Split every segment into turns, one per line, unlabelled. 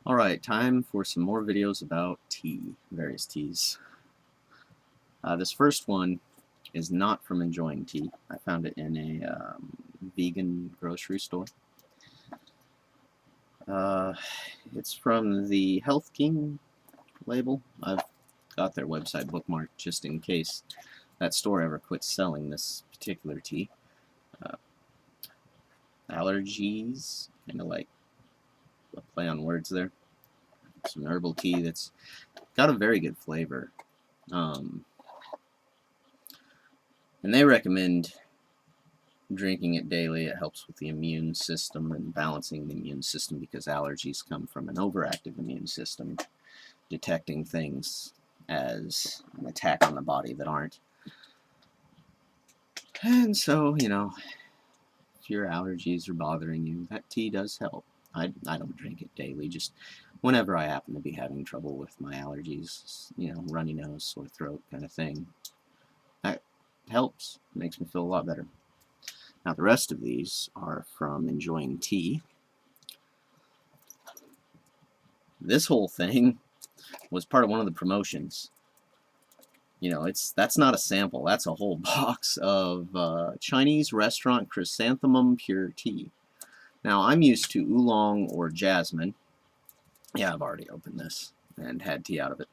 Alright, time for some more videos about tea, various teas. This first one is not from Enjoying Tea. I found it in a vegan grocery store. It's from the Health King label. I've got their website bookmarked just in case that store ever quits selling this particular tea. Allergies, kind of like a play on words there. It's an herbal tea that's got a very good flavor. And they recommend drinking it daily. It helps with the immune system and balancing the immune system because allergies come from an overactive immune system detecting things as an attack on the body that aren't. And so, if your allergies are bothering you, that tea does help. I don't drink it daily, just whenever I happen to be having trouble with my allergies, runny nose, sore throat kind of thing. That helps. Makes me feel a lot better. Now the rest of these are from Enjoying Tea. This whole thing was part of one of the promotions. That's not a sample. That's a whole box of Chinese restaurant chrysanthemum pure tea. Now I'm used to oolong or jasmine. Yeah, I've already opened this and had tea out of it.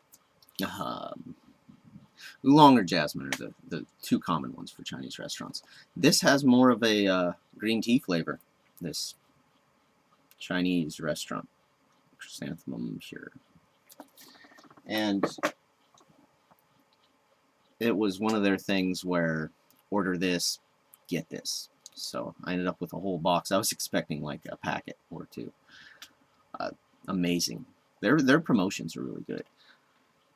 Oolong or jasmine are the two common ones for Chinese restaurants. This has more of a green tea flavor, this Chinese restaurant chrysanthemum pure. And it was one of their things where order this, get this. So I ended up with a whole box. I was expecting like a packet or two. Amazing. Their promotions are really good.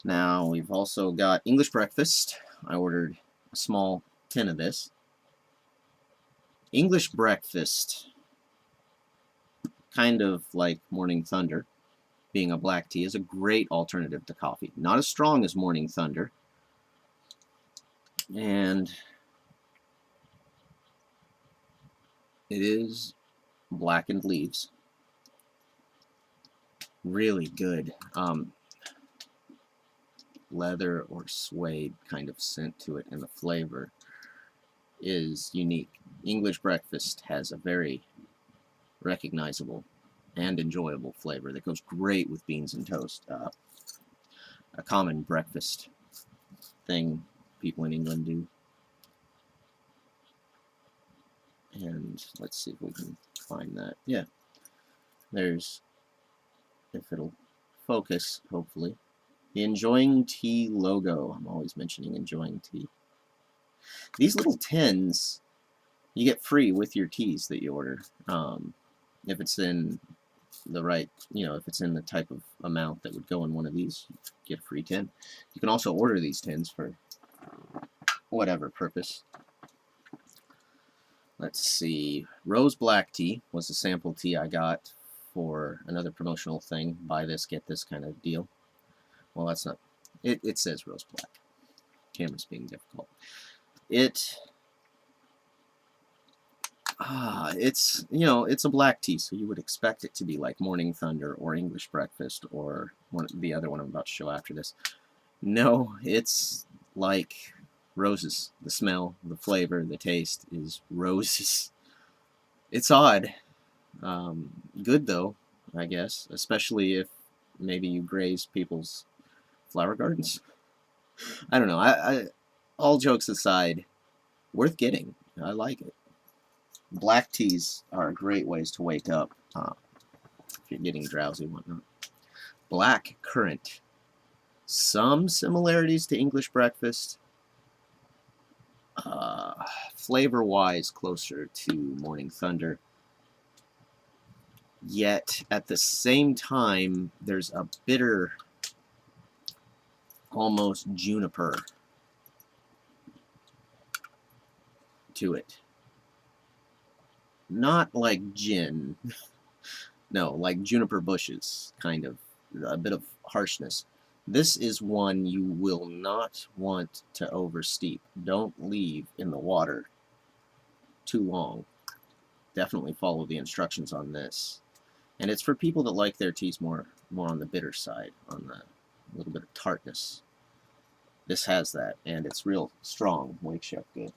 Now we've also got English breakfast. I ordered a small tin of this. English breakfast, kind of like Morning Thunder, being a black tea, is a great alternative to coffee. Not as strong as Morning Thunder. And it is blackened leaves. Really good. Leather or suede kind of scent to it, and the flavor is unique. English breakfast has a very recognizable and enjoyable flavor that goes great with beans and toast. A common breakfast thing people in England do. And let's see if we can find that. Yeah, there's, if it'll focus, hopefully, the Enjoying Tea logo. I'm always mentioning Enjoying Tea. These little tins you get free with your teas that you order. If it's in the right, if it's in the type of amount that would go in one of these, you get a free tin. You can also order these tins for whatever purpose. Let's see. Rose black tea was a sample tea I got for another promotional thing. Buy this, get this kind of deal. Well, that's not. It says rose black. Camera's being difficult. It's a black tea, so you would expect it to be like Morning Thunder or English breakfast or the other one I'm about to show after this. No, it's like roses. The smell, the flavor, the taste is roses. It's odd. Good though, I guess, especially if maybe you graze people's flower gardens. I don't know. I all jokes aside, worth getting. I like it. Black teas are great ways to wake up if you're getting drowsy and whatnot. Black currant. Some similarities to English breakfast. Flavor-wise, closer to Morning Thunder. Yet, at the same time, there's a bitter, almost juniper to it. Not like gin. No, like juniper bushes, kind of. A bit of harshness. This is one you will not want to oversteep. Don't leave in the water too long. Definitely follow the instructions on this. And it's for people that like their teas more on the bitter side, on the little bit of tartness. This has that, and it's real strong. Wakes you up good.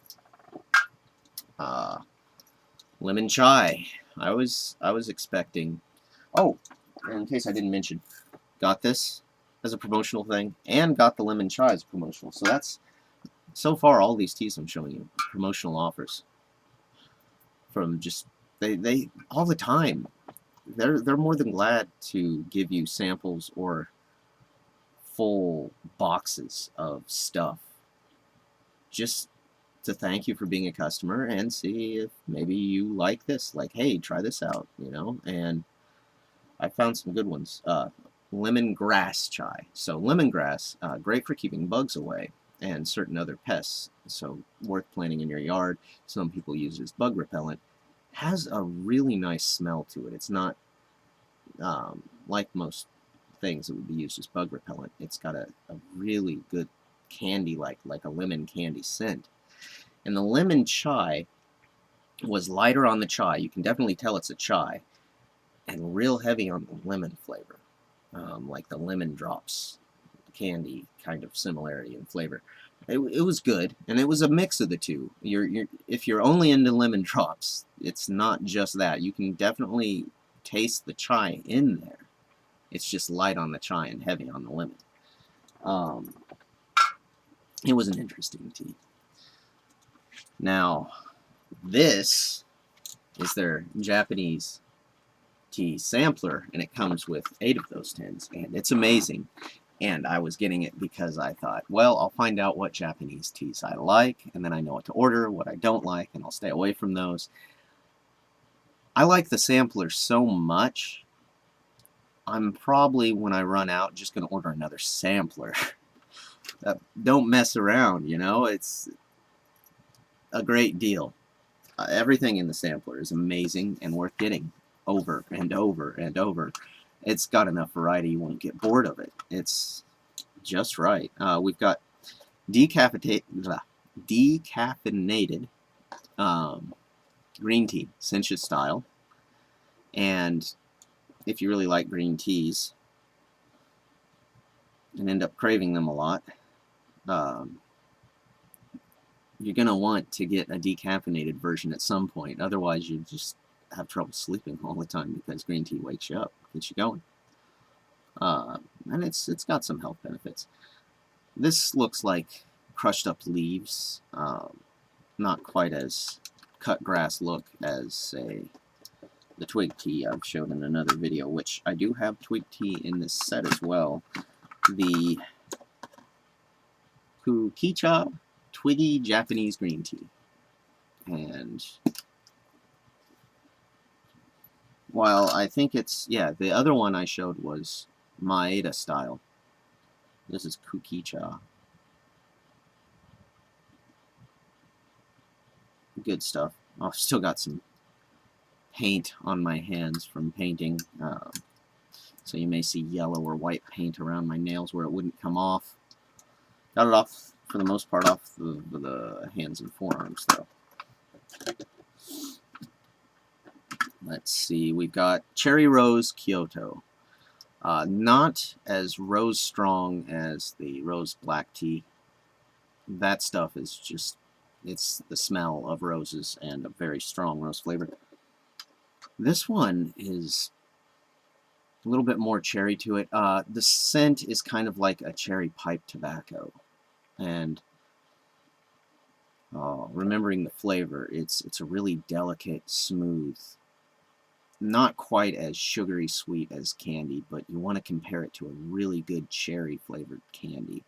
Lemon chai. I was expecting. Oh, in case I didn't mention, got this as a promotional thing, and got the lemon chai as a promotional. So that's so far all these teas I'm showing you promotional offers from just they all the time. They're more than glad to give you samples or full boxes of stuff just to thank you for being a customer and see if maybe you like this. Like, hey, try this out, you know. And I found some good ones. Lemongrass chai. So lemongrass, great for keeping bugs away and certain other pests. So worth planting in your yard. Some people use it as bug repellent. Has a really nice smell to it. It's not like most things that would be used as bug repellent. It's got a really good candy, like a lemon candy scent. And the lemon chai was lighter on the chai. You can definitely tell it's a chai. And real heavy on the lemon flavor. Like the lemon drops candy kind of similarity in flavor. It was good, and it was a mix of the two. If you're only into lemon drops, it's not just that. You can definitely taste the chai in there. It's just light on the chai and heavy on the lemon. It was an interesting tea. Now, this is their Japanese tea sampler, and it comes with 8 of those tins, and it's amazing. And I was getting it because I thought, well, I'll find out what Japanese teas I like, and then I know what to order, what I don't like, and I'll stay away from those. I like the sampler so much, I'm probably, when I run out, just going to order another sampler. Don't mess around, you know? It's a great deal. Everything in the sampler is amazing and worth getting over and over and over. It's got enough variety you won't get bored of it. It's just right. We've got decaffeinated green tea, Sencha style. And if you really like green teas and end up craving them a lot, you're going to want to get a decaffeinated version at some point. Otherwise, you just have trouble sleeping all the time because green tea wakes you up, gets you going. And it's got some health benefits. This looks like crushed up leaves, not quite as cut grass look as, say, the twig tea I've showed in another video, which I do have twig tea in this set as well. The Kukicha Twiggy Japanese Green Tea. And while I think it's, yeah, the other one I showed was Maeda style. This is Kukicha. Good stuff. I've still got some paint on my hands from painting. So you may see yellow or white paint around my nails where it wouldn't come off. Got it off, for the most part, off the hands and forearms, though. Let's see, we've got Cherry Rose Kyoto. Not as rose strong as the rose black tea. That stuff is just, it's the smell of roses and a very strong rose flavor. This one is a little bit more cherry to it. The scent is kind of like a cherry pipe tobacco. And remembering the flavor, it's a really delicate, smooth, not quite as sugary sweet as candy, but you want to compare it to a really good cherry flavored candy.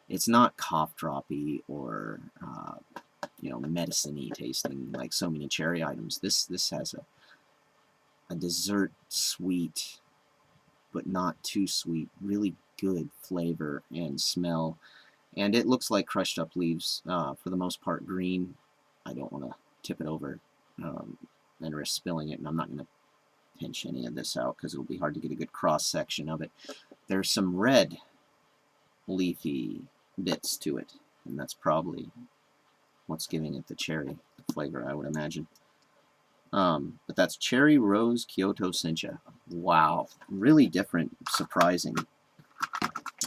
It's not cough droppy or you know, medicine-y tasting like so many cherry items. This has a dessert sweet, but not too sweet, really good flavor and smell. And it looks like crushed up leaves, for the most part green. I don't want to tip it over and risk spilling it, and I'm not going to pinch any of this out because it'll be hard to get a good cross section of it. There's some red leafy bits to it, and that's probably what's giving it the cherry flavor, I would imagine. But that's Cherry Rose Kyoto Sencha. Wow, really different, surprising.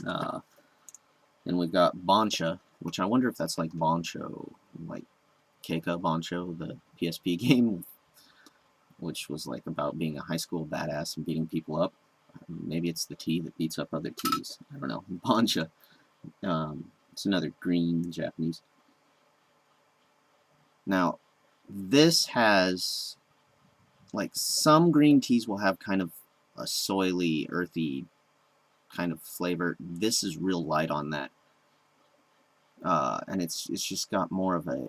Then we've got Boncha, which I wonder if that's like Boncho, like Keika Boncho, the PSP game, which was like about being a high school badass and beating people up. Maybe it's the tea that beats up other teas. I don't know. Boncha. It's another green Japanese. Now, this has, like, some green teas will have kind of a soily, earthy kind of flavor. This is real light on that. And it's just got more of a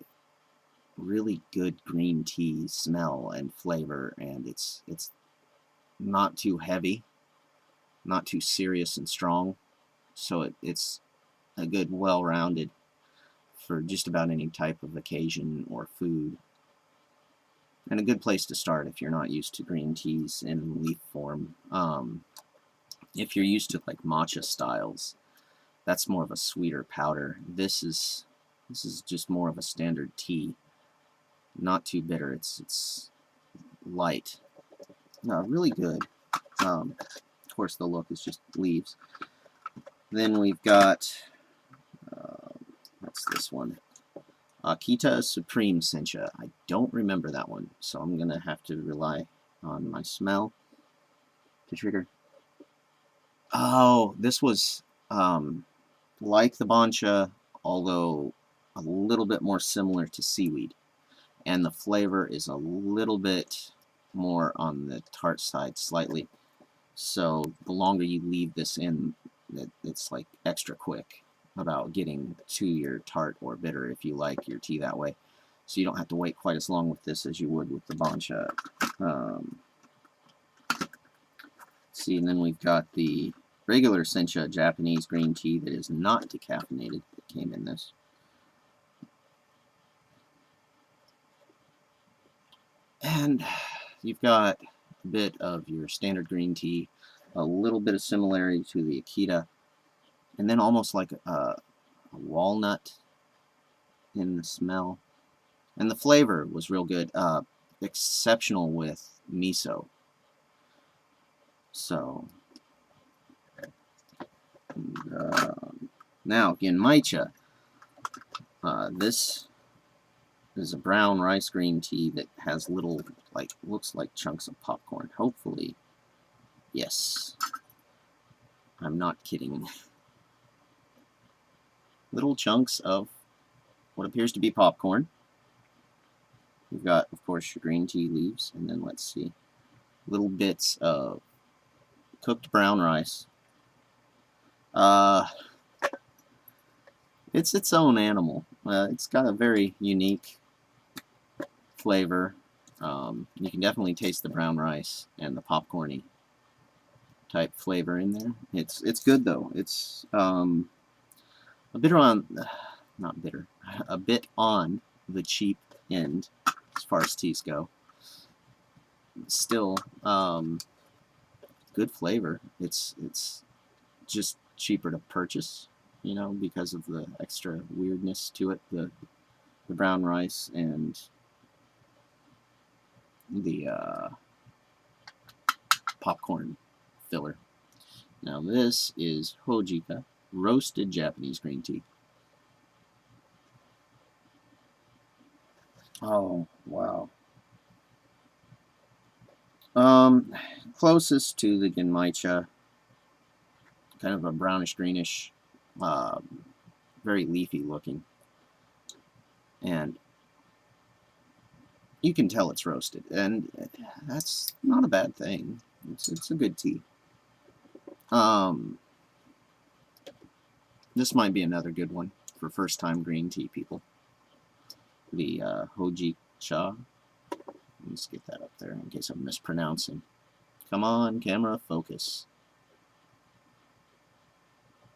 really good green tea smell and flavor, and it's not too heavy, not too serious and strong, so it's a good, well-rounded for just about any type of occasion or food, and a good place to start if you're not used to green teas in leaf form. If you're used to like matcha styles, that's more of a sweeter powder. This is just more of a standard tea, not too bitter. It's light. Really good. Of course, the look is just leaves. Then we've got, what's this one? Akita Supreme Sencha. I don't remember that one, so I'm going to have to rely on my smell to trigger. Oh, this was like the Boncha, although a little bit more similar to seaweed. And the flavor is a little bit more on the tart side, slightly. So the longer you leave this in, it's like extra quick about getting to your tart or bitter if you like your tea that way. So you don't have to wait quite as long with this as you would with the Boncha. See, and then we've got the regular Sencha Japanese green tea that is not decaffeinated that came in this. And you've got a bit of your standard green tea, a little bit of similarity to the Akita, and then almost like a walnut in the smell. And the flavor was real good, exceptional with miso. So, now Genmaicha. This is a brown rice green tea that has little, like, looks like chunks of popcorn. Hopefully, yes. I'm not kidding. Little chunks of what appears to be popcorn. We've got, of course, your green tea leaves, and then let's see, little bits of cooked brown rice. It's its own animal. It's got a very unique flavor. You can definitely taste the brown rice and the popcorny type flavor in there. It's good though. It's a bit on, not bitter, a bit on the cheap end as far as teas go. Still, good flavor. It's just cheaper to purchase, you know, because of the extra weirdness to it, the brown rice and the popcorn filler. Now this is Hojika roasted Japanese green tea. Oh, wow. Closest to the Genmaicha, kind of a brownish greenish, very leafy looking, and you can tell it's roasted, and that's not a bad thing. It's a good tea. This might be another good one for first-time green tea people. The Hoji Cha. Let's get that up there in case I'm mispronouncing. Come on, camera, focus.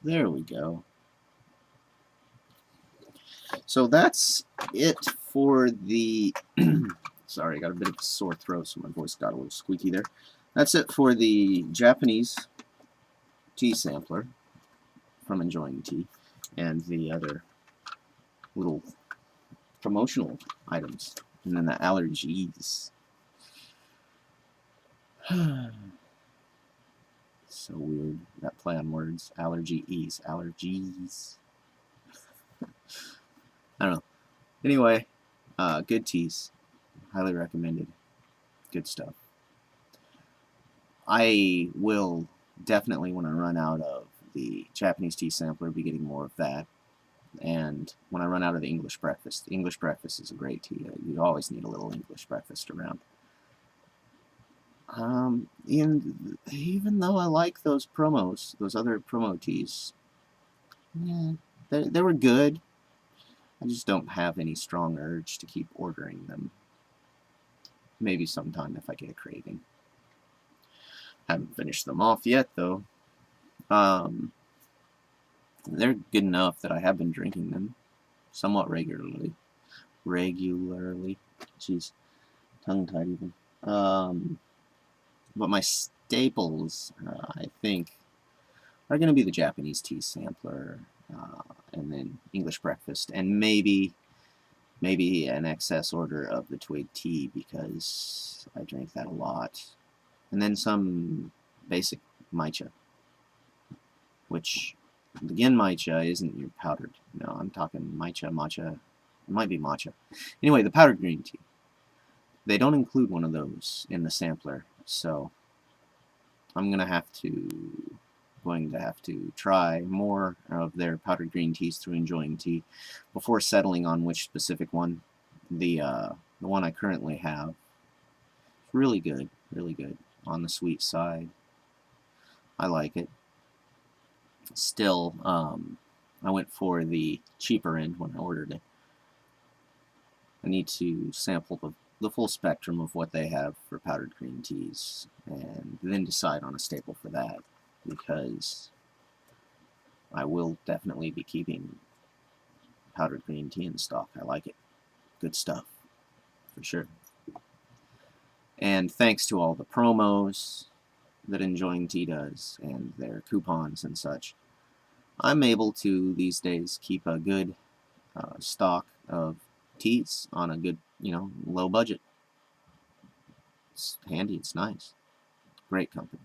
There we go. So that's it for the... Sorry, I got a bit of a sore throat, so my voice got a little squeaky there. That's it for the Japanese tea sampler from Enjoying Tea and the other little promotional items. And then the allergies. So weird, that play on words. Allergies. Allergies. I don't know. Anyway, good teas. Highly recommended. Good stuff. I will definitely, when I run out of the Japanese tea sampler, be getting more of that. And when I run out of the English breakfast is a great tea. You always need a little English breakfast around. And even though I like those promos, those other promo teas, yeah, they were good. I just don't have any strong urge to keep ordering them. Maybe sometime if I get a craving. Haven't finished them off yet, though. They're good enough that I have been drinking them somewhat regularly. Jeez, tongue-tied even. But my staples, I think, are going to be the Japanese tea sampler, and then English breakfast, and maybe an excess order of the twig tea because I drink that a lot, and then some basic matcha, which the Genmaicha isn't your powdered. No, I'm talking matcha. It might be matcha. Anyway, the powdered green tea. They don't include one of those in the sampler, so I'm going to have to try more of their powdered green teas through Enjoying Tea before settling on which specific one. The one I currently have, really good on the sweet side. I like it. Still, I went for the cheaper end when I ordered it. I need to sample the full spectrum of what they have for powdered green teas, and then decide on a staple for that, because I will definitely be keeping powdered green tea in stock. I like it. Good stuff, for sure. And thanks to all the promos that Enjoying Tea does, and their coupons and such, I'm able to, these days, keep a good stock of teas on a good, low budget. It's handy, it's nice. Great company.